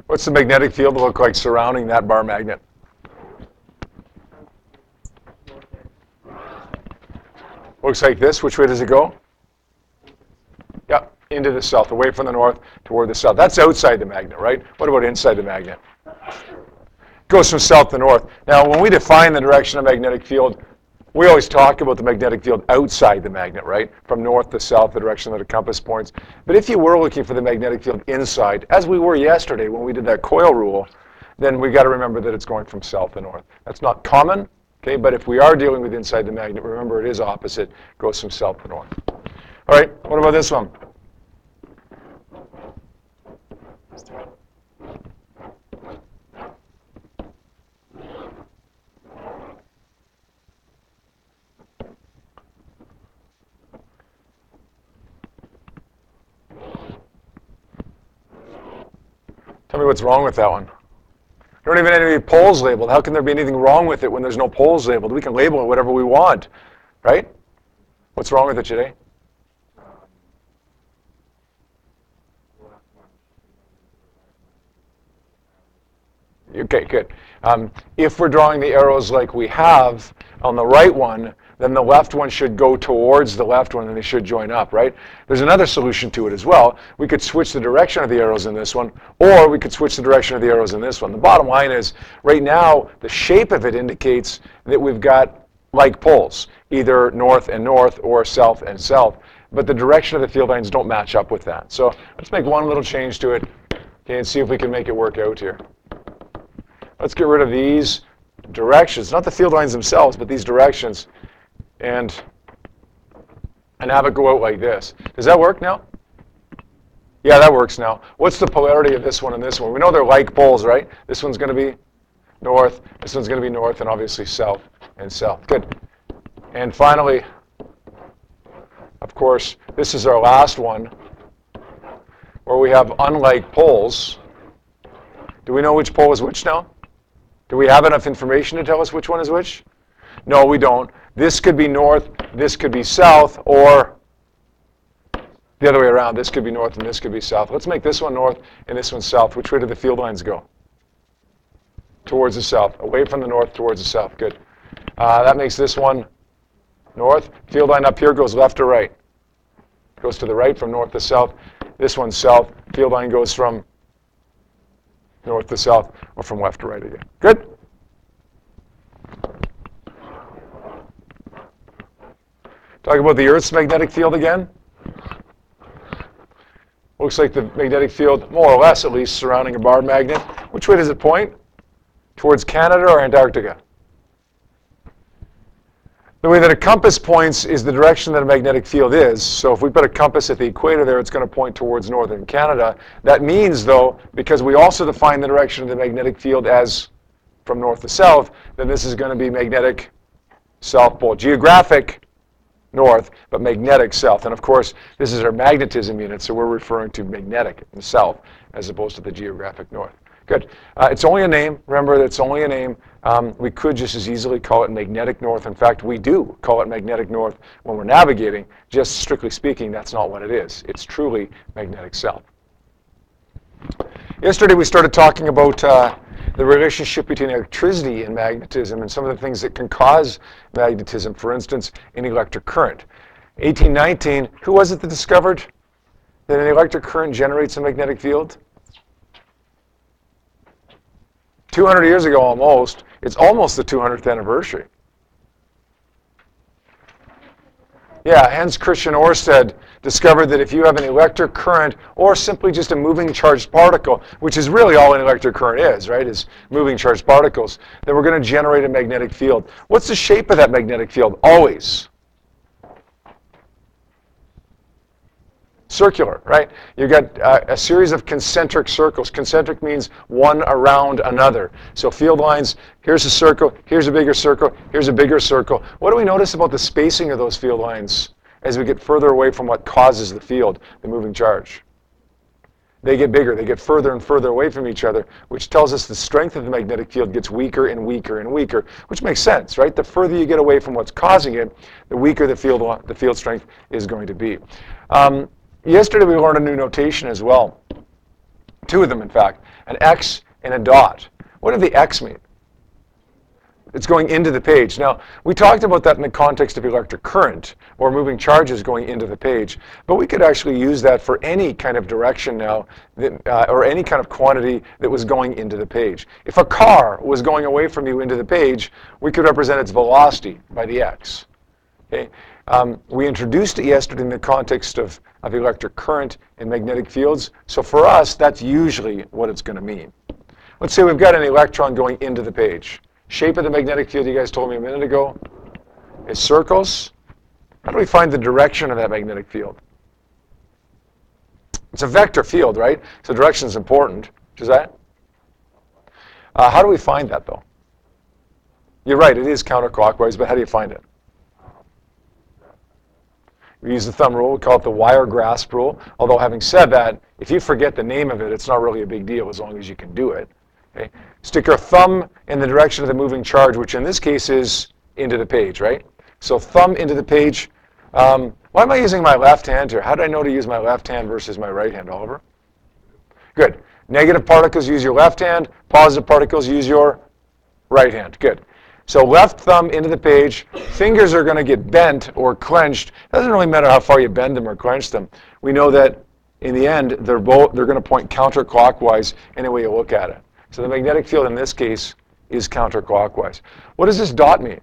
What's the magnetic field look like surrounding that bar magnet? Looks like this. Which way does it go? Yep, into the south, away from the north toward the south. That's outside the magnet, right? What about inside the magnet? It goes from south to north. Now, when we define the direction of magnetic field, we always talk about the magnetic field outside the magnet, right? From north to south, the direction that the compass points. But if you were looking for the magnetic field inside, as we were yesterday when we did that coil rule, then we got to remember that it's going from south to north. That's not common, okay? But if we are dealing with inside the magnet, remember it is opposite, goes from south to north. All right, what about this one? Tell me what's wrong with that one. There don't even have any poles labeled. How can there be anything wrong with it when there's no poles labeled? We can label it whatever we want, right? What's wrong with it today? Okay, good. If we're drawing the arrows like we have on the right one, then the left one should go towards the left one and they should join up, right? There's another solution to it as well. We could switch the direction of the arrows in this one, or we could switch the direction of the arrows in this one. The bottom line is, right now, the shape of it indicates that we've got like poles, either north and north or south and south, but the direction of the field lines don't match up with that. So let's make one little change to it, okay, and see if we can make it work out here. Let's get rid of these directions, not the field lines themselves, but these directions, and have it go out like this. Does that work now? Yeah, that works now. What's the polarity of this one and this one? We know they're like poles, right? This one's going to be north, this one's going to be north, and obviously south and south. Good. And finally, of course, this is our last one, where we have unlike poles. Do we know which pole is which now? Do we have enough information to tell us which one is which? No, we don't. This could be north, this could be south, or the other way around. This could be north and this could be south. Let's make this one north and this one south. Which way do the field lines go? Towards the south. Away from the north, towards the south. Good. That makes this one north. Field line up here goes left to right. Goes to the right from north to south. This one's south. Field line goes from north to south, or from left to right again. Good? Talk about the Earth's magnetic field again. Looks like the magnetic field, more or less at least, surrounding a bar magnet. Which way does it point? Towards Canada or Antarctica? The way that a compass points is the direction that a magnetic field is. So if we put a compass at the equator there, it's going to point towards northern Canada. That means, though, because we also define the direction of the magnetic field as from north to south, then this is going to be magnetic south pole. Geographic north, but magnetic south. And of course, this is our magnetism unit, so we're referring to magnetic in the south as opposed to the geographic north. Good. It's only a name. Remember, that it's only a name. We could just as easily call it magnetic north. In fact, we do call it magnetic north when we're navigating. Just strictly speaking, that's not what it is. It's truly magnetic south. Yesterday, we started talking about the relationship between electricity and magnetism and some of the things that can cause magnetism. For instance, an electric current. 1819, who was it that discovered that an electric current generates a magnetic field? 200 years ago almost. It's almost the 200th anniversary. Yeah, Hans Christian Ørsted discovered that if you have an electric current or simply just a moving charged particle, which is really all an electric current is, right, is moving charged particles, then we're going to generate a magnetic field. What's the shape of that magnetic field? Always circular, right? You've got a series of concentric circles. Concentric means one around another. So field lines, here's a circle, here's a bigger circle, here's a bigger circle. What do we notice about the spacing of those field lines as we get further away from what causes the field, the moving charge? They get bigger, they get further and further away from each other, which tells us the strength of the magnetic field gets weaker and weaker and weaker, which makes sense, right? The further you get away from what's causing it, the weaker the field strength is going to be. Yesterday we learned a new notation as well. Two of them, in fact. an X and a dot. What did the X mean? It's going into the page. Now, we talked about that in the context of electric current, or moving charges going into the page, but we could actually use that for any kind of direction now, or any kind of quantity that was going into the page. If a car was going away from you into the page, we could represent its velocity by the X. Okay? We introduced it yesterday in the context of electric current and magnetic fields, so for us, that's usually what it's going to mean. Let's say we've got an electron going into the page. Shape of the magnetic field, you guys told me a minute ago, is circles. How do we find the direction of that magnetic field? It's a vector field, right? So direction is important. Is that? How do we find that, though? You're right, it is counterclockwise, but how do you find it? We use the thumb rule. We call it the wire grasp rule. Although having said that, if you forget the name of it, it's not really a big deal as long as you can do it. Okay? Stick your thumb in the direction of the moving charge, which in this case is into the page, right? So thumb into the page. Why am I using my left hand here? How do I know to use my left hand versus my right hand, Oliver? Good. Negative particles, use your left hand. Positive particles, use your right hand. Good. So left thumb into the page. Fingers are going to get bent or clenched. It doesn't really matter how far you bend them or clench them. We know that in the end, they're going to point counterclockwise any way you look at it. So the magnetic field in this case is counterclockwise. What does this dot mean?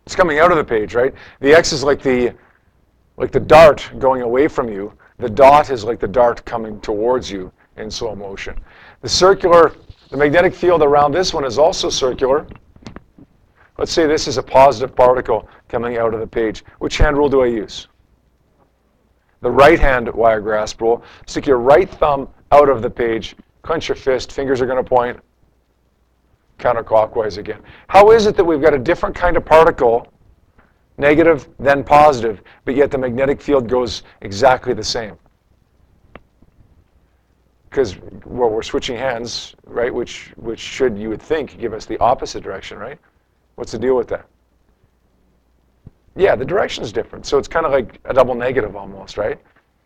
It's coming out of the page, right? The X is like the dart going away from you. The dot is like the dart coming towards you in slow motion. The magnetic field around this one is also circular. Let's say this is a positive particle coming out of the page. Which hand rule do I use? The right hand wire grasp rule. Stick your right thumb out of the page. Clench your fist, fingers are going to point counterclockwise again. How is it that we've got a different kind of particle, negative then positive, but yet the magnetic field goes exactly the same? Because, well, we're switching hands, right, which should, you would think, give us the opposite direction, right? What's the deal with that? Yeah, the direction is different, so it's kind of like a double negative almost, right?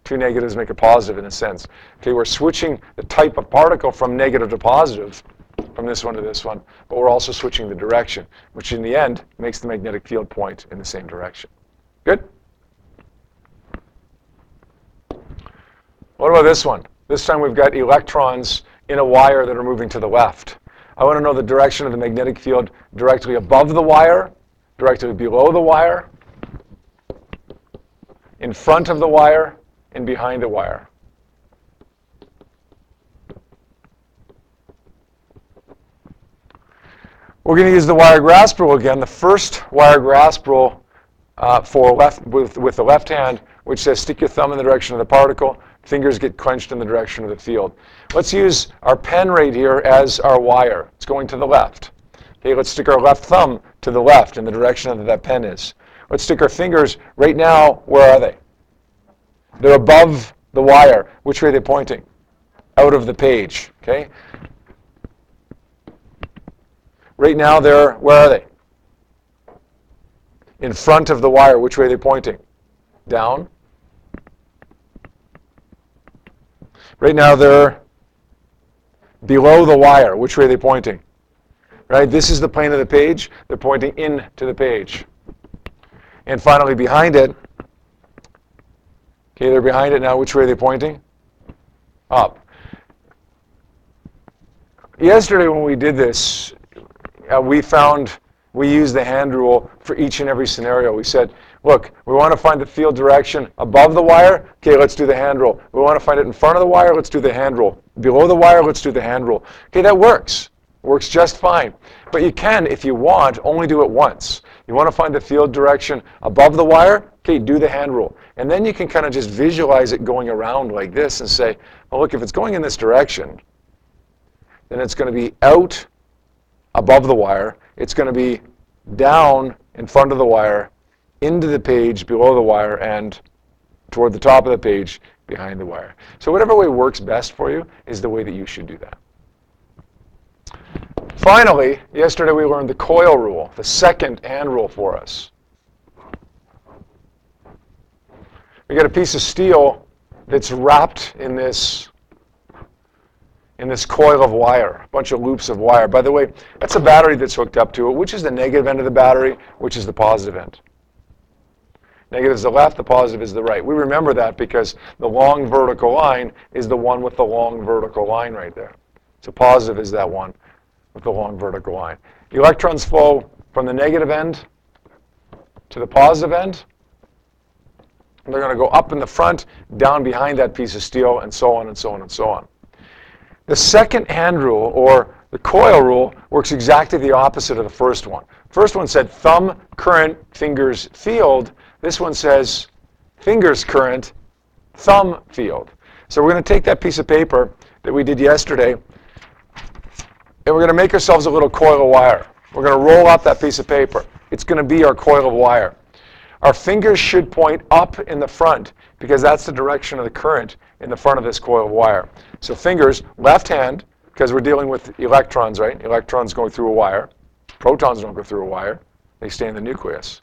Two negatives make a positive in a sense. Okay, we're switching the type of particle from negative to positive, from this one to this one, but we're also switching the direction, which in the end makes the magnetic field point in the same direction. Good? What about this one? This time we've got electrons in a wire that are moving to the left. I want to know the direction of the magnetic field directly above the wire, directly below the wire, in front of the wire, and behind the wire. We're going to use the wire grasp rule again. The first wire grasp rule with the left hand, which says stick your thumb in the direction of the particle, fingers get clenched in the direction of the field. Let's use our pen right here as our wire. It's going to the left. Okay, let's stick our left thumb to the left in the direction that pen is. Let's stick our fingers right now. Where are they? They're above the wire. Which way are they pointing? Out of the page. Okay. Right now they're, where are they? In front of the wire. Which way are they pointing? Down. Right now they're below the wire. Which way are they pointing? Right? This is the plane of the page. They're pointing into the page. And finally behind it, okay, they're behind it now. Which way are they pointing? Up. Yesterday when we did this, we used the hand rule for each and every scenario. We said, look, we want to find the field direction above the wire. Okay, let's do the hand rule. We want to find it in front of the wire. Let's do the hand rule. Below the wire, let's do the hand rule. Okay, that works. Works just fine. But you can, if you want, only do it once. You want to find the field direction above the wire? Okay, do the hand rule. And then you can kind of just visualize it going around like this and say, well, look, if it's going in this direction, then it's going to be out above the wire. It's going to be down in front of the wire, into the page below the wire, and toward the top of the page behind the wire. So whatever way works best for you is the way that you should do that. Finally, yesterday we learned the coil rule, the second hand rule for us. We got a piece of steel that's wrapped in this in this coil of wire, a bunch of loops of wire. By the way, that's a battery that's hooked up to it. Which is the negative end of the battery? Which is the positive end? Negative is the left, the positive is the right. We remember that because the long vertical line is the one with the long vertical line right there. So positive is that one with the long vertical line. Electrons flow from the negative end to the positive end. And they're going to go up in the front, down behind that piece of steel, and so on and so on and so on. The second hand rule, or the coil rule, works exactly the opposite of the first one. First one said thumb, current, fingers, field. This one says fingers, current, thumb, field. So we're going to take that piece of paper that we did yesterday, and we're going to make ourselves a little coil of wire. We're going to roll up that piece of paper. It's going to be our coil of wire. Our fingers should point up in the front because that's the direction of the current in the front of this coil of wire. So fingers, left hand, because we're dealing with electrons, right? Electrons going through a wire. Protons don't go through a wire. They stay in the nucleus.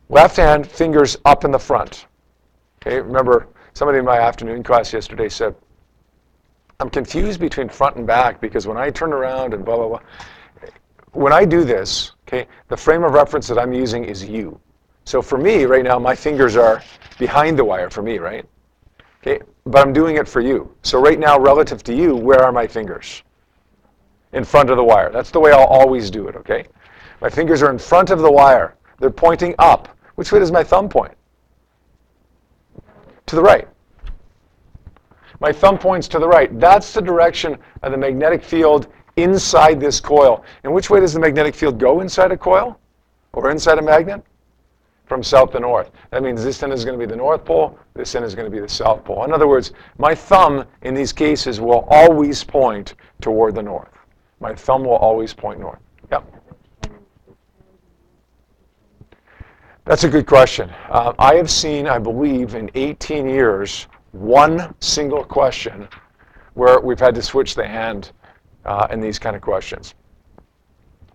Left hand, fingers up in the front. Okay, remember, somebody in my afternoon class yesterday said, I'm confused between front and back because when I turn around and blah, blah, blah. When I do this, okay, the frame of reference that I'm using is you. So for me, right now, my fingers are behind the wire for me, right? Okay, but I'm doing it for you. So right now, relative to you, where are my fingers? In front of the wire. That's the way I'll always do it, okay? My fingers are in front of the wire. They're pointing up. Which way does my thumb point? To the right. My thumb points to the right. That's the direction of the magnetic field inside this coil. And which way does the magnetic field go inside a coil? Or inside a magnet? From south to north. That means this end is going to be the north pole, this end is going to be the south pole. In other words, my thumb in these cases will always point toward the north. My thumb will always point north. Yep. That's a good question. I have seen, I believe, in 18 years, one single question where we've had to switch the hand in these kind of questions.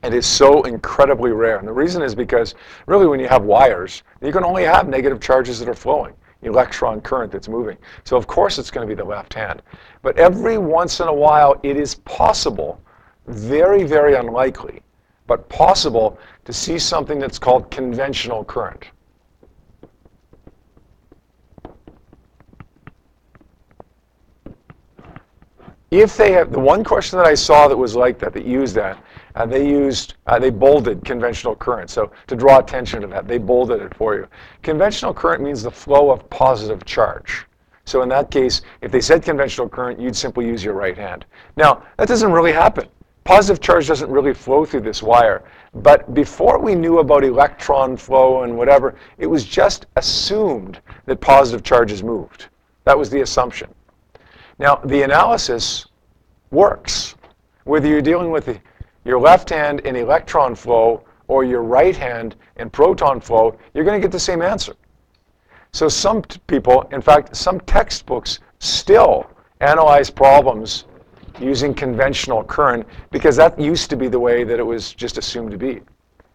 It is so incredibly rare. And the reason is because, really, when you have wires, you can only have negative charges that are flowing, electron current that's moving. So, of course, it's going to be the left hand. But every once in a while, it is possible, very, very unlikely, but possible to see something that's called conventional current. If they have, the one question that I saw that was like that, that used that, they bolded conventional current. So to draw attention to that, they bolded it for you. Conventional current means the flow of positive charge. So in that case, if they said conventional current, you'd simply use your right hand. Now, that doesn't really happen. Positive charge doesn't really flow through this wire. But before we knew about electron flow and whatever, it was just assumed that positive charges moved. That was the assumption. Now, the analysis works. Whether you're dealing with your left hand in electron flow or your right hand in proton flow, you're going to get the same answer. So some people, in fact, some textbooks still analyze problems using conventional current because that used to be the way that it was just assumed to be.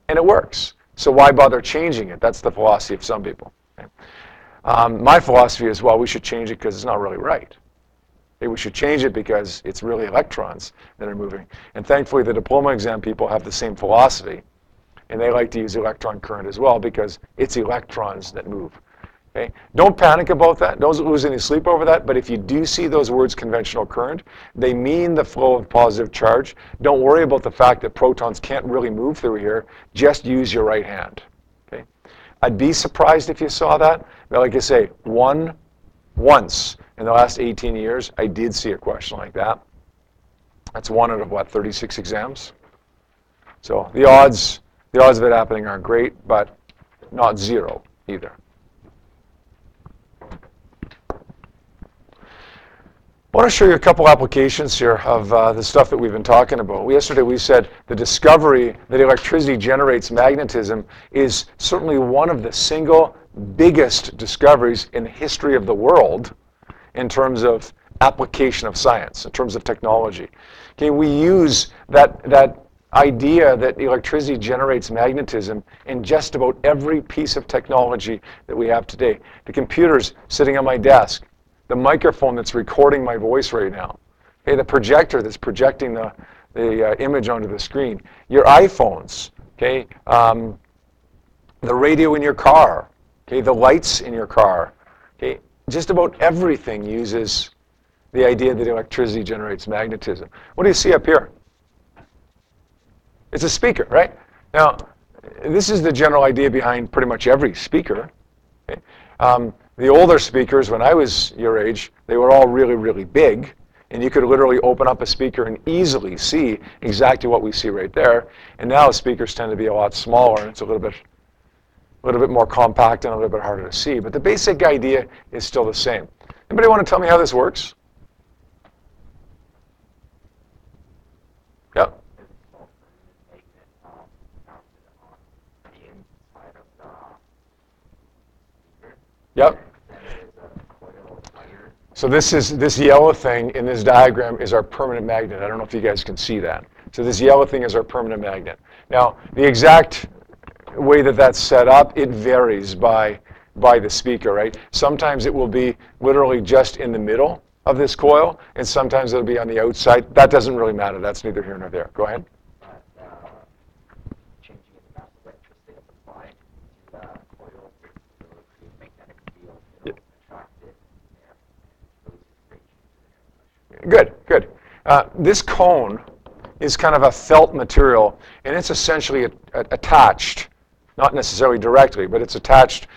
And it works. So why bother changing it? That's the philosophy of some people. Okay? My philosophy is, well, we should change it because it's not really right. We should change it because it's really electrons that are moving. And thankfully, the diploma exam people have the same philosophy. And they like to use electron current as well because it's electrons that move. Okay? Don't panic about that. Don't lose any sleep over that. But if you do see those words conventional current, they mean the flow of positive charge. Don't worry about the fact that protons can't really move through here. Just use your right hand. Okay? I'd be surprised if you saw that. But like I say, once in the last 18 years, I did see a question like that. That's one out of, what, 36 exams? So the odds of it happening aren't great, but not zero either. I want to show you a couple applications here of the stuff that we've been talking about. Yesterday we said the discovery that electricity generates magnetism is certainly one of the single biggest discoveries in the history of the world in terms of application of science, in terms of technology. Okay, we use that idea that electricity generates magnetism in just about every piece of technology that we have today. The computers sitting on my desk, the microphone that's recording my voice right now. Okay, the projector that's projecting the image onto the screen. Your iPhones, okay, the radio in your car, okay, the lights in your car, okay, just about everything uses the idea that electricity generates magnetism. What do you see up here? It's a speaker, right? Now, this is the general idea behind pretty much every speaker. Okay? The older speakers, when I was your age, they were all really, really big, and you could literally open up a speaker and easily see exactly what we see right there. And now speakers tend to be a lot smaller, and it's a little bit more compact and a little bit harder to see. But the basic idea is still the same. Anybody want to tell me how this works? Yep. Yep. So this yellow thing in this diagram is our permanent magnet. I don't know if you guys can see that. So this yellow thing is our permanent magnet. Now, the exact way that that's set up, it varies by the speaker, right? Sometimes it will be literally just in the middle of this coil, and sometimes it'll be on the outside. That doesn't really matter. That's neither here nor there. Go ahead. Good, good. This cone is kind of a felt material, and it's essentially attached, not necessarily directly, but it's attached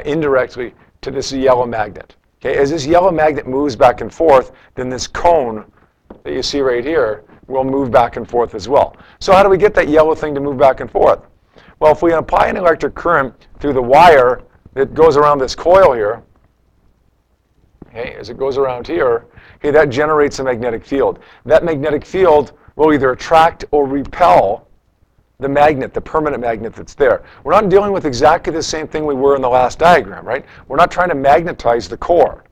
indirectly to this yellow magnet. Okay, as this yellow magnet moves back and forth, then this cone that you see right here will move back and forth as well. So how do we get that yellow thing to move back and forth? Well, if we apply an electric current through the wire that goes around this coil here, okay, as it goes around here, okay, that generates a magnetic field. That magnetic field will either attract or repel the magnet, the permanent magnet that's there. We're not dealing with exactly the same thing we were in the last diagram, right? We're not trying to magnetize the core.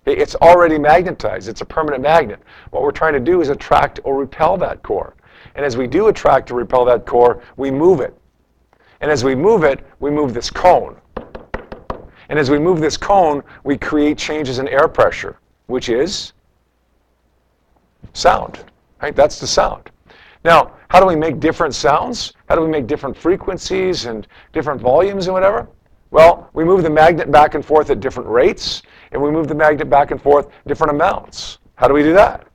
Okay, it's already magnetized. It's a permanent magnet. What we're trying to do is attract or repel that core. And as we do attract or repel that core, we move it. And as we move it, we move this cone. And as we move this cone, we create changes in air pressure, which is sound, right? That's the sound. Now, how do we make different sounds? How do we make different frequencies and different volumes and whatever? Well, we move the magnet back and forth at different rates, and we move the magnet back and forth different amounts. How do we do that?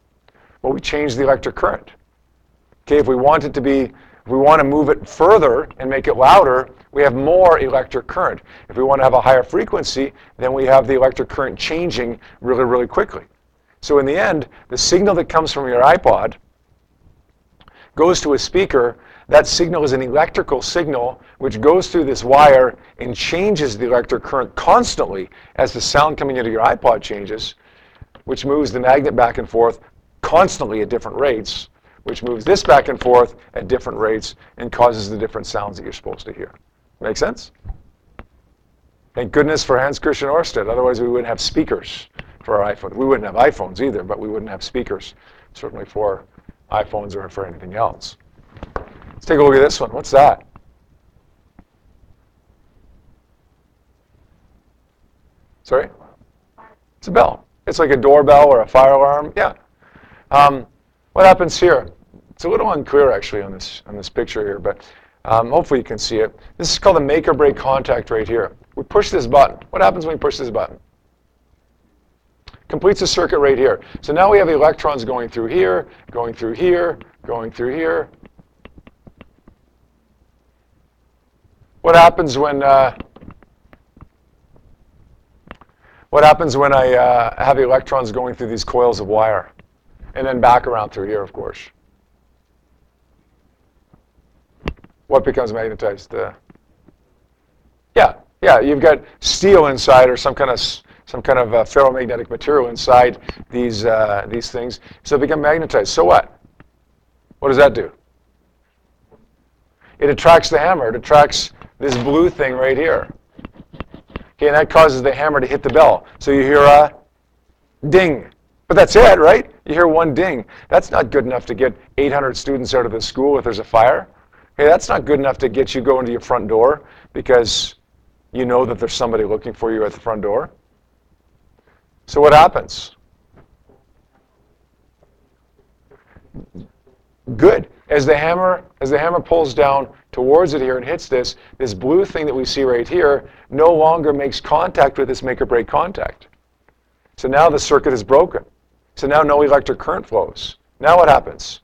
Well, we change the electric current. Okay, if we want to move it further and make it louder, we have more electric current. If we want to have a higher frequency, then we have the electric current changing really, really quickly. So in the end, the signal that comes from your iPod goes to a speaker. That signal is an electrical signal which goes through this wire and changes the electric current constantly as the sound coming into your iPod changes, which moves the magnet back and forth constantly at different rates, which moves this back and forth at different rates and causes the different sounds that you're supposed to hear. Make sense? Thank goodness for Hans Christian Ørsted. Otherwise, we wouldn't have speakers for our iPhone. We wouldn't have iPhones either, but we wouldn't have speakers, certainly for iPhones or for anything else. Let's take a look at this one. What's that? Sorry? It's a bell. It's like a doorbell or a fire alarm. Yeah. What happens here? It's a little unclear actually on this picture here, but hopefully you can see it. This is called a make or break contact right here. We push this button. What happens when we push this button? Completes a circuit right here. So now we have electrons going through here, going through here, going through here. What happens when I have electrons going through these coils of wire, and then back around through here, of course? What becomes magnetized? Yeah. You've got steel inside, or some kind of ferromagnetic material inside these things, so they become magnetized. So what? What does that do? It attracts the hammer. It attracts this blue thing right here. Okay, and that causes the hammer to hit the bell. So you hear a ding. But that's it, right? You hear one ding. That's not good enough to get 800 students out of the school if there's a fire. Okay, that's not good enough to get you going to your front door because you know that there's somebody looking for you at the front door. So what happens? Good. As the hammer pulls down towards it here and hits this blue thing that we see right here no longer makes contact with this make or break contact. So now the circuit is broken. So now no electric current flows. Now what happens?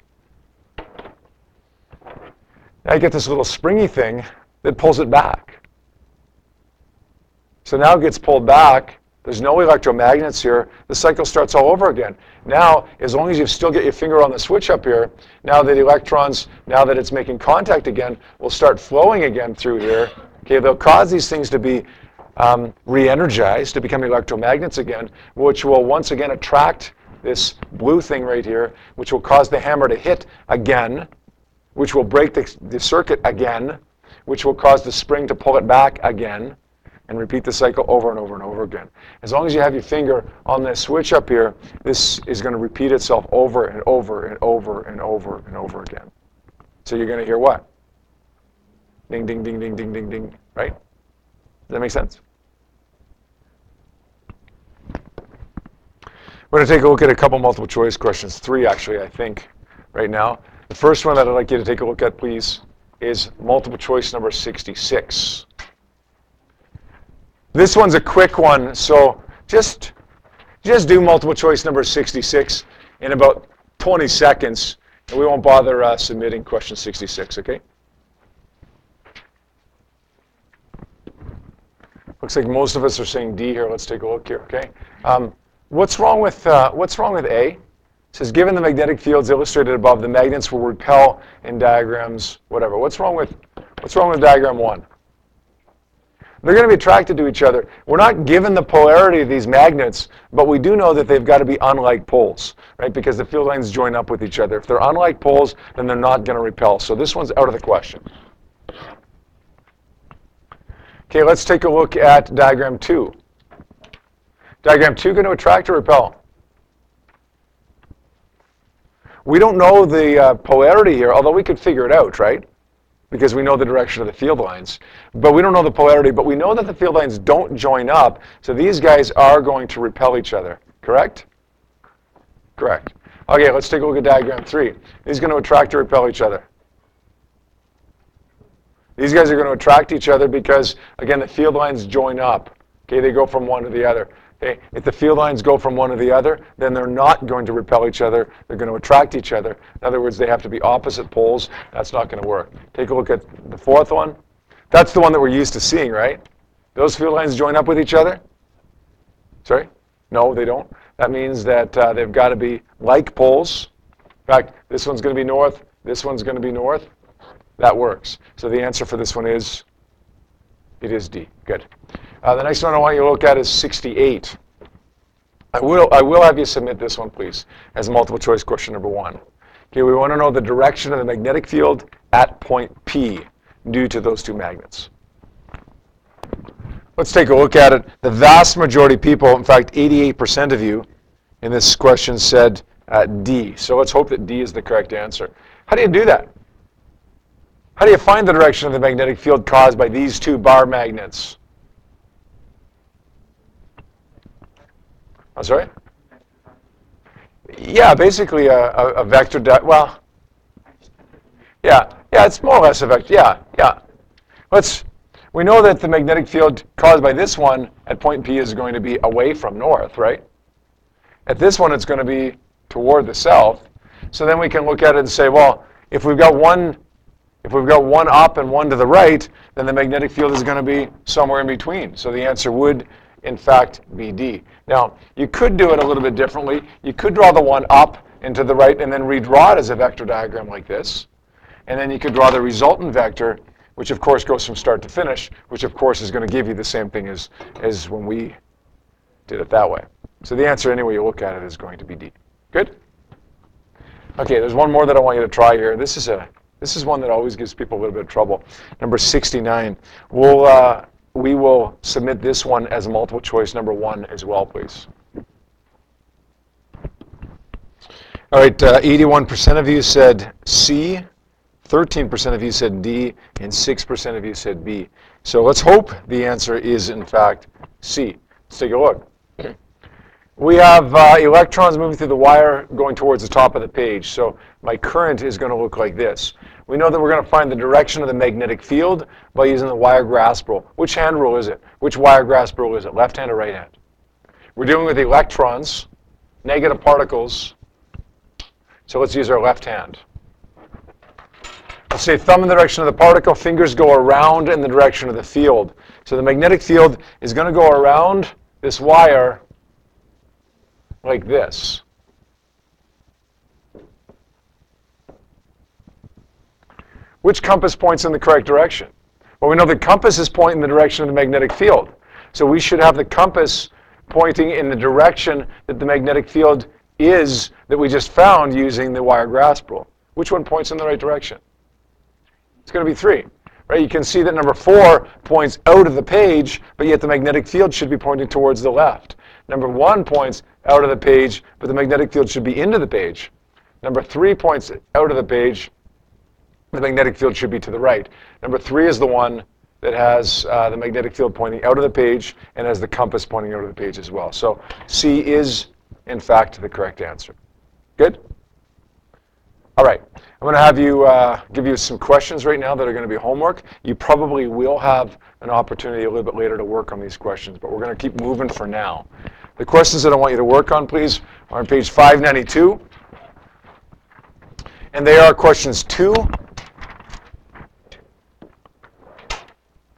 Now you get this little springy thing that pulls it back. So now it gets pulled back. There's no electromagnets here. The cycle starts all over again. Now, as long as you still get your finger on the switch up here, now that electrons, now that it's making contact again, will start flowing again through here. Okay, they'll cause these things to be re-energized, to become electromagnets again, which will once again attract this blue thing right here, which will cause the hammer to hit again, which will break the circuit again, which will cause the spring to pull it back again, and repeat the cycle over and over and over again. As long as you have your finger on this switch up here, this is going to repeat itself over and over and over and over and over again. So you're going to hear what? Ding, ding, ding, ding, ding, ding, ding, right? Does that make sense? We're going to take a look at a couple multiple choice questions, 3 actually, I think, right now. The first one that I'd like you to take a look at, please, is multiple choice number 66. This one's a quick one, so just do multiple choice number 66 in about 20 seconds, and we won't bother submitting question 66, okay? Looks like most of us are saying D here. Let's take a look here, okay? What's wrong with A? It says, given the magnetic fields illustrated above, the magnets will repel in diagrams, whatever. What's wrong with diagram 1? They're going to be attracted to each other. We're not given the polarity of these magnets, but we do know that they've got to be unlike poles, right? Because the field lines join up with each other. If they're unlike poles, then they're not going to repel. So this one's out of the question. Okay, let's take a look at diagram 2. Diagram 2 going to attract or repel? We don't know the polarity here, although we could figure it out, right? Because we know the direction of the field lines. But we don't know the polarity, but we know that the field lines don't join up, so these guys are going to repel each other, correct? Correct. Okay, let's take a look at diagram 3. These are going to attract or repel each other. These guys are going to attract each other because, again, the field lines join up. Okay, they go from one to the other. Okay, if the field lines go from one to the other, then they're not going to repel each other. They're going to attract each other. In other words, they have to be opposite poles. That's not going to work. Take a look at the fourth one. That's the one that we're used to seeing, right? Those field lines join up with each other? Sorry? No, they don't. That means that they've got to be like poles. In fact, this one's going to be north. This one's going to be north. That works. So the answer for this one is, it is D. Good. The next one I want you to look at is 68. I will have you submit this one, please, as multiple choice question number 1. Okay, we want to know the direction of the magnetic field at point P due to those two magnets. Let's take a look at it. The vast majority of people, in fact, 88% of you in this question said D. So let's hope that D is the correct answer. How do you do that? How do you find the direction of the magnetic field caused by these two bar magnets? I'm sorry? Yeah, basically a vector. Well, yeah, it's more or less a vector. Yeah. We know that the magnetic field caused by this one at point P is going to be away from north, right? At this one, it's going to be toward the south. So then we can look at it and say, well, if we've got one up and one to the right, then the magnetic field is going to be somewhere in between. So the answer would, in fact, be D. Now, you could do it a little bit differently. You could draw the one up and to the right and then redraw it as a vector diagram like this. And then you could draw the resultant vector, which of course goes from start to finish, which of course is going to give you the same thing as when we did it that way. So the answer, any way you look at it, is going to be D. Good? Okay, there's one more that I want you to try here. This is one that always gives people a little bit of trouble. Number 69. We will submit this one as multiple choice number 1 as well, please. All right, 81% of you said C, 13% of you said D, and 6% of you said B. So let's hope the answer is, in fact, C. Let's take a look. We have electrons moving through the wire going towards the top of the page. So my current is going to look like this. We know that we're going to find the direction of the magnetic field by using the wire grasp rule. Which hand rule is it? Which wire grasp rule is it? Left hand or right hand? We're dealing with electrons, negative particles. So let's use our left hand. Let's say thumb in the direction of the particle, fingers go around in the direction of the field. So the magnetic field is going to go around this wire like this. Which compass points in the correct direction? Well, we know the compass is pointing in the direction of the magnetic field. So we should have the compass pointing in the direction that the magnetic field is that we just found using the wire grasp rule. Which one points in the right direction? It's going to be 3. Right? You can see that number 4 points out of the page, but yet the magnetic field should be pointing towards the left. Number 1 points out of the page, but the magnetic field should be into the page. Number 3 points out of the page, the magnetic field should be to the right. Number 3 is the one that has the magnetic field pointing out of the page and has the compass pointing out of the page as well. So C is, in fact, the correct answer. Good? All right. I'm going to have you give you some questions right now that are going to be homework. You probably will have an opportunity a little bit later to work on these questions, but we're going to keep moving for now. The questions that I want you to work on, please, are on page 592. And they are questions 2,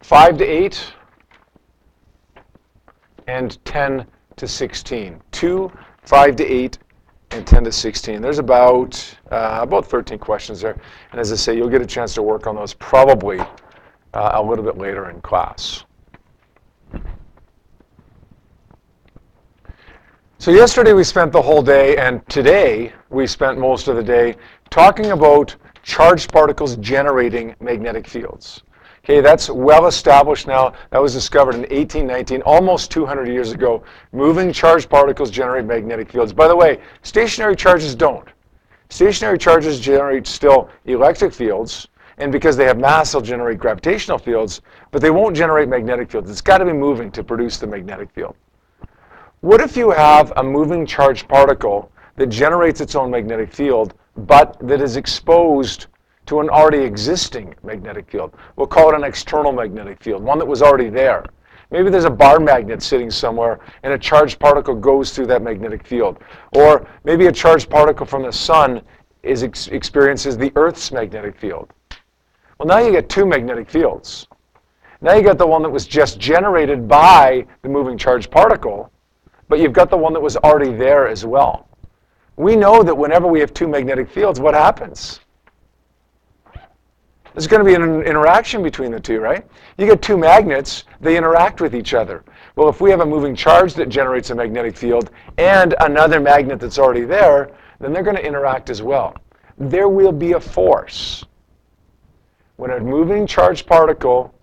5 to 8, and 10 to 16. 2, 5 to 8, and 10 to 16. There's about 13 questions there. And as I say, you'll get a chance to work on those probably a little bit later in class. So yesterday we spent the whole day, and today we spent most of the day talking about charged particles generating magnetic fields. Okay, that's well established now. That was discovered in 1819, almost 200 years ago. Moving charged particles generate magnetic fields. By the way, stationary charges don't. Stationary charges generate still electric fields, and because they have mass, they'll generate gravitational fields, but they won't generate magnetic fields. It's got to be moving to produce the magnetic field. What if you have a moving charged particle that generates its own magnetic field, but that is exposed to an already existing magnetic field? We'll call it an external magnetic field, one that was already there. Maybe there's a bar magnet sitting somewhere, and a charged particle goes through that magnetic field. Or maybe a charged particle from the sun experiences the Earth's magnetic field. Well, now you get 2 magnetic fields. Now you got the one that was just generated by the moving charged particle, but you've got the one that was already there as well. We know that whenever we have 2 magnetic fields, what happens? There's going to be an interaction between the 2, right? You get 2 magnets, they interact with each other. Well, if we have a moving charge that generates a magnetic field and another magnet that's already there, then they're going to interact as well. There will be a force. When a moving charged particle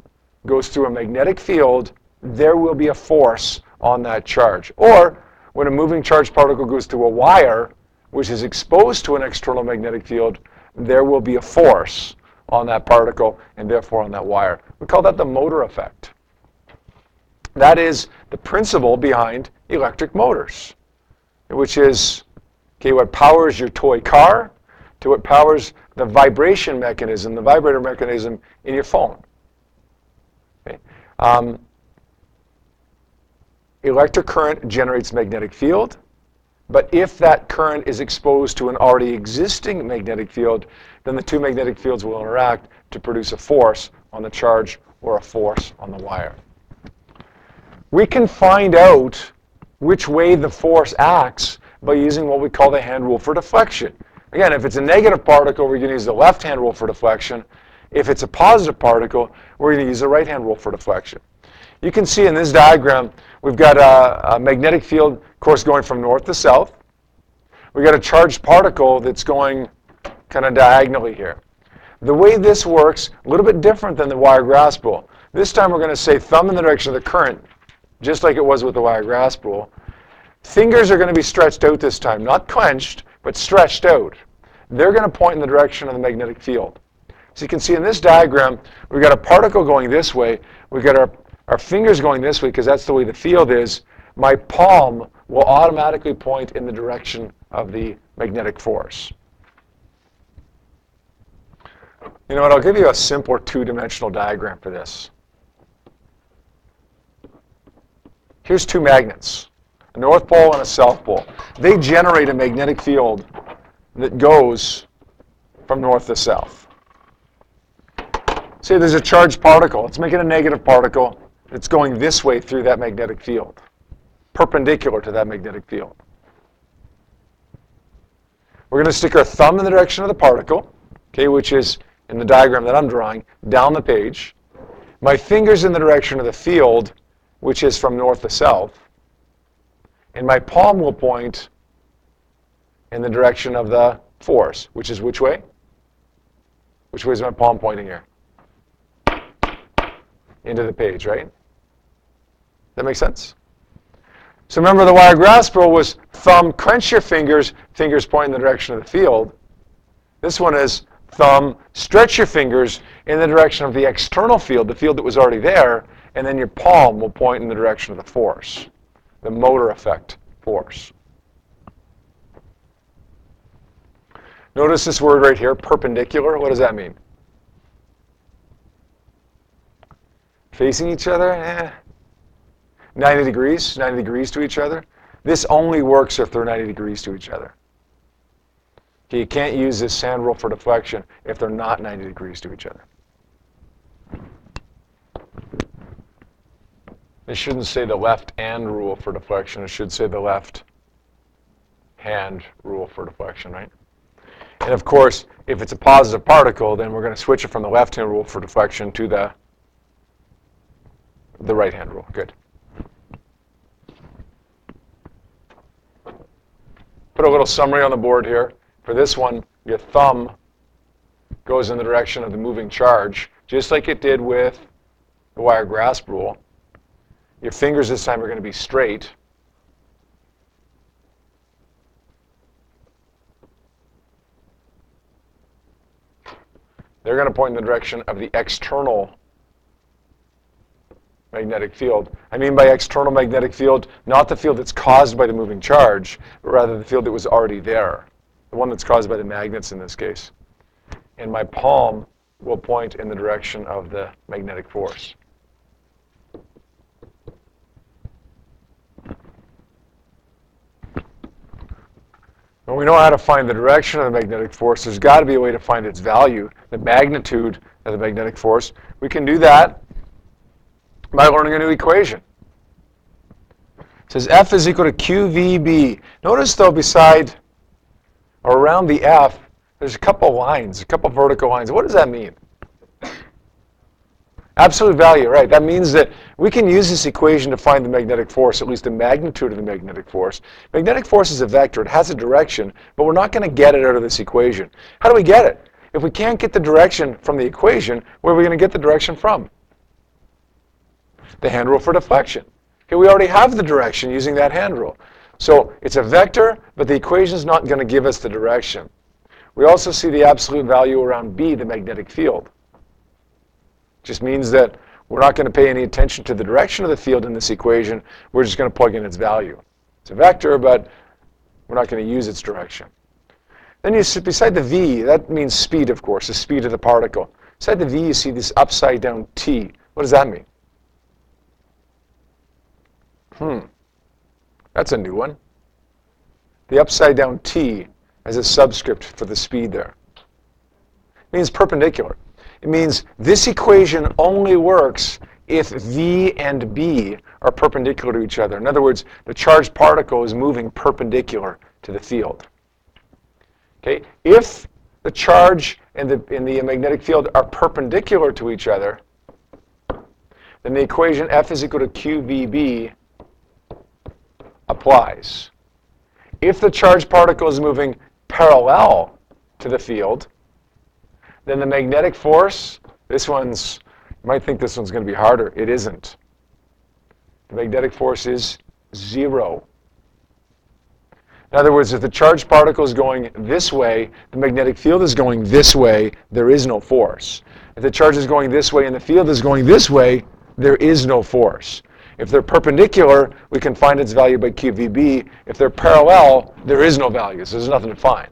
goes through a magnetic field, there will be a force on that charge. Or when a moving charged particle goes through a wire, which is exposed to an external magnetic field, there will be a force on that particle and therefore on that wire. We call that the motor effect. That is the principle behind electric motors, which is what powers your toy car to what powers the vibration mechanism, the vibrator mechanism in your phone. Okay. Electric current generates magnetic field, but if that current is exposed to an already existing magnetic field, then the 2 magnetic fields will interact to produce a force on the charge or a force on the wire. We can find out which way the force acts by using what we call the hand rule for deflection. Again, if it's a negative particle, we're going to use the left hand rule for deflection. If it's a positive particle, we're going to use the right hand rule for deflection. You can see in this diagram, we've got a magnetic field, of course, going from north to south. We've got a charged particle that's going kind of diagonally here. The way this works, a little bit different than the wire grasp rule. This time we're going to say thumb in the direction of the current, just like it was with the wire grasp rule. Fingers are going to be stretched out this time, not clenched, but stretched out. They're going to point in the direction of the magnetic field. So you can see in this diagram, we've got a particle going this way. We've got our fingers going this way because that's the way the field is. My palm will automatically point in the direction of the magnetic force. You know what, I'll give you a simpler two-dimensional diagram for this. Here's two magnets, a north pole and a south pole. They generate a magnetic field that goes from north to south. Say there's a charged particle. Let's make it a negative particle. It's going this way through that magnetic field, perpendicular to that magnetic field. We're going to stick our thumb in the direction of the particle, okay, which is in the diagram that I'm drawing, down the page. My finger's in the direction of the field, which is from north to south. And my palm will point in the direction of the force, which is which way? Which way is my palm pointing here? Into the page, right? That makes sense? So remember, the wire grasp rule was thumb, clench your fingers, fingers point in the direction of the field. This one is thumb, stretch your fingers in the direction of the external field, the field that was already there, and then your palm will point in the direction of the force, the motor effect force. Notice this word right here, perpendicular. What does that mean? Facing each other? 90 degrees to each other. This only works if they're 90 degrees to each other. Okay, you can't use this hand rule for deflection if they're not 90 degrees to each other. It shouldn't say the left hand rule for deflection. It should say the left hand rule for deflection, right? And of course, if it's a positive particle, then we're going to switch it from the left hand rule for deflection to the right hand rule. Good. Put a little summary on the board here. For this one, your thumb goes in the direction of the moving charge, just like it did with the wire grasp rule. Your fingers this time are going to be straight. They're going to point in the direction of the external magnetic field. I mean by external magnetic field, not the field that's caused by the moving charge, but rather the field that was already there, the one that's caused by the magnets in this case. And my palm will point in the direction of the magnetic force. When we know how to find the direction of the magnetic force, there's got to be a way to find its value, the magnitude of the magnetic force. We can do that by learning a new equation. It says F is equal to QVB. Notice, though, beside or around the F, there's a couple lines, a couple vertical lines. What does that mean? Absolute value, right. That means that we can use this equation to find the magnetic force, at least the magnitude of the magnetic force. Magnetic force is a vector. It has a direction, but we're not going to get it out of this equation. How do we get it? If we can't get the direction from the equation, where are we going to get the direction from? The hand rule for deflection. Okay, we already have the direction using that hand rule. So it's a vector, but the equation is not going to give us the direction. We also see the absolute value around B, the magnetic field. Just means that we're not going to pay any attention to the direction of the field in this equation. We're just going to plug in its value. It's a vector, but we're not going to use its direction. Then you see beside the V, that means speed, of course, the speed of the particle. Beside the V, you see this upside down T. What does that mean? That's a new one. The upside down T as a subscript for the speed there. It means perpendicular. It means this equation only works if V and B are perpendicular to each other. In other words, the charged particle is moving perpendicular to the field. Okay? If the charge and the magnetic field are perpendicular to each other, then the equation F is equal to QVB applies. If the charged particle is moving parallel to the field, then the magnetic force, you might think this one's going to be harder. It isn't. The magnetic force is 0. In other words, if the charged particle is going this way, the magnetic field is going this way, there is no force. If the charge is going this way and the field is going this way, there is no force. If they're perpendicular, we can find its value by QVB. If they're parallel, there is no value, so there's nothing to find.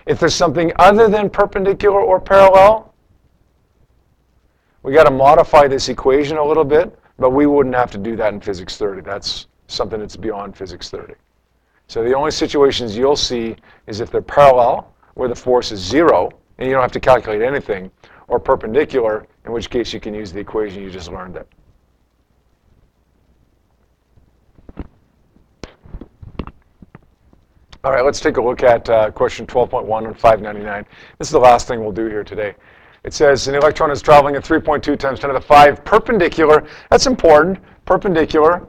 If there's something other than perpendicular or parallel, we got to modify this equation a little bit, but we wouldn't have to do that in Physics 30. That's something that's beyond Physics 30. So the only situations you'll see is if they're parallel, where the force is 0, and you don't have to calculate anything, or perpendicular, in which case you can use the equation you just learned it. All right, let's take a look at question 12.1 on 599. This is the last thing we'll do here today. It says an electron is traveling at 3.2 times 10 to the 5 perpendicular. That's important, perpendicular.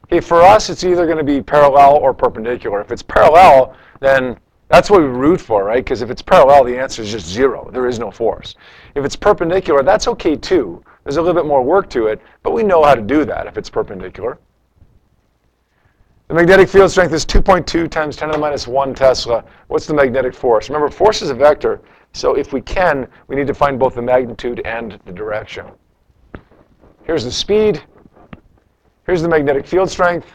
Okay, for us, it's either going to be parallel or perpendicular. If it's parallel, then that's what we root for, right? Because if it's parallel, the answer is just 0. There is no force. If it's perpendicular, that's okay too. There's a little bit more work to it, but we know how to do that if it's perpendicular. The magnetic field strength is 2.2 times 10 to the minus 1 Tesla. What's the magnetic force? Remember, force is a vector, so if we can, we need to find both the magnitude and the direction. Here's the speed. Here's the magnetic field strength.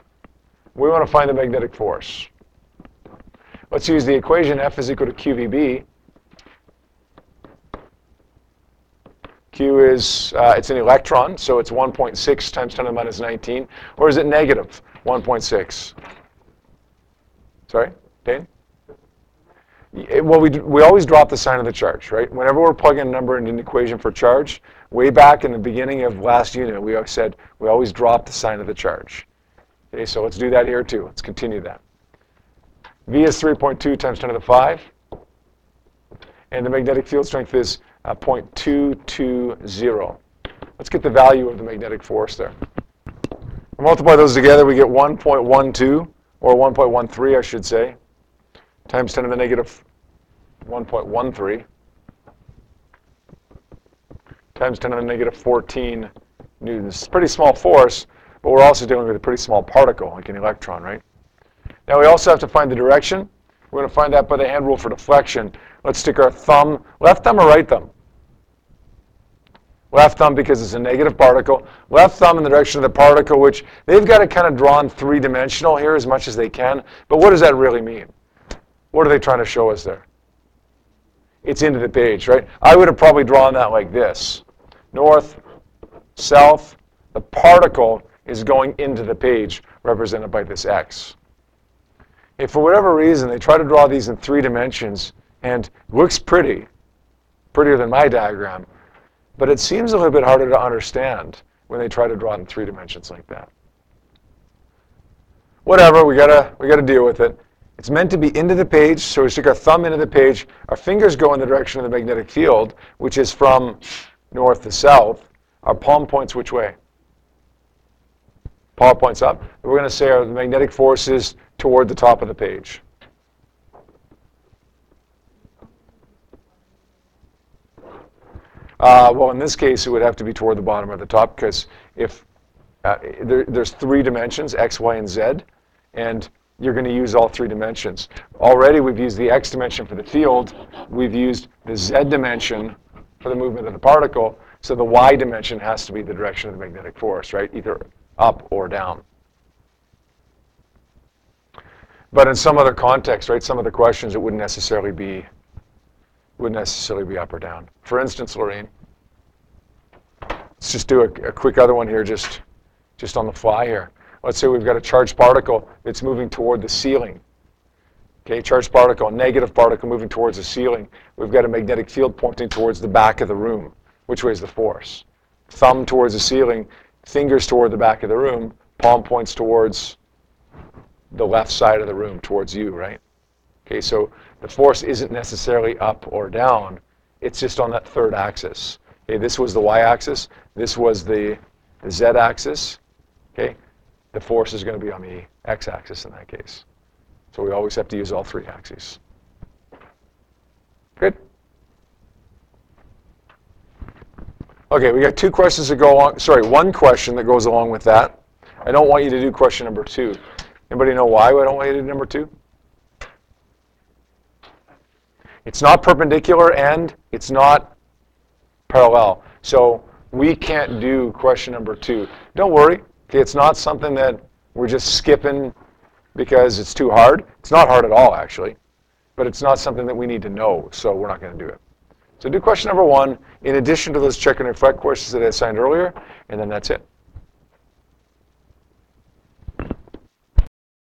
We want to find the magnetic force. Let's use the equation F is equal to QVB. Q is, it's an electron, so it's 1.6 times 10 to the minus 19. Or is it negative 1.6? Sorry, Dane? Well, we always drop the sign of the charge, right? Whenever we're plugging a number into an equation for charge, way back in the beginning of last unit, we always said we always drop the sign of the charge. Okay, so let's do that here too. Let's continue that. V is 3.2 times 10 to the 5. And the magnetic field strength is 0.220. Let's get the value of the magnetic force there. We multiply those together, we get 1.12, or 1.13, I should say, times 10 to the negative 1.13, times 10 to the negative 14 newtons. It's a pretty small force, but we're also dealing with a pretty small particle, like an electron, right? Now we also have to find the direction. We're going to find that by the hand rule for deflection. Let's stick our thumb, left thumb or right thumb? Left thumb because it's a negative particle. Left thumb in the direction of the particle, which they've got it kind of drawn three-dimensional here as much as they can. But what does that really mean? What are they trying to show us there? It's into the page, right? I would have probably drawn that like this. North, south, the particle is going into the page, represented by this X. If for whatever reason they try to draw these in 3 dimensions, and it looks pretty, prettier than my diagram, but it seems a little bit harder to understand when they try to draw it in 3 dimensions like that. Whatever, we gotta deal with it. It's meant to be into the page, so we stick our thumb into the page. Our fingers go in the direction of the magnetic field, which is from north to south. Our palm points which way? Palm points up. We're going to say the magnetic force is toward the top of the page. Well, in this case, it would have to be toward the bottom or the top, because if there's 3 dimensions, x, y, and z, and you're going to use all 3 dimensions. Already, we've used the x dimension for the field. We've used the z dimension for the movement of the particle. So the y dimension has to be the direction of the magnetic force, right? Either up or down. But in some other context, right, some other questions, it wouldn't necessarily be up or down. For instance, Lorraine, let's just do a quick other one here, just on the fly here. Let's say we've got a charged particle that's moving toward the ceiling. Okay, charged particle, negative particle moving towards the ceiling. We've got a magnetic field pointing towards the back of the room. Which way is the force? Thumb towards the ceiling, fingers toward the back of the room, palm points towards the left side of the room, towards you, right? Okay, so the force isn't necessarily up or down. It's just on that 3rd axis. Okay, this was the y-axis. This was the z-axis. Okay, the force is going to be on the x-axis in that case. So we always have to use all 3 axes. Good? Okay, we got 2 questions that go along. Sorry, 1 question that goes along with that. I don't want you to do question number 2. Anybody know why I don't want you to do number 2? It's not perpendicular and it's not parallel. So we can't do question number 2. Don't worry. Okay, it's not something that we're just skipping because it's too hard. It's not hard at all, actually. But it's not something that we need to know, so we're not going to do it. So do question number 1 in addition to those check and reflect courses that I assigned earlier, and then that's it.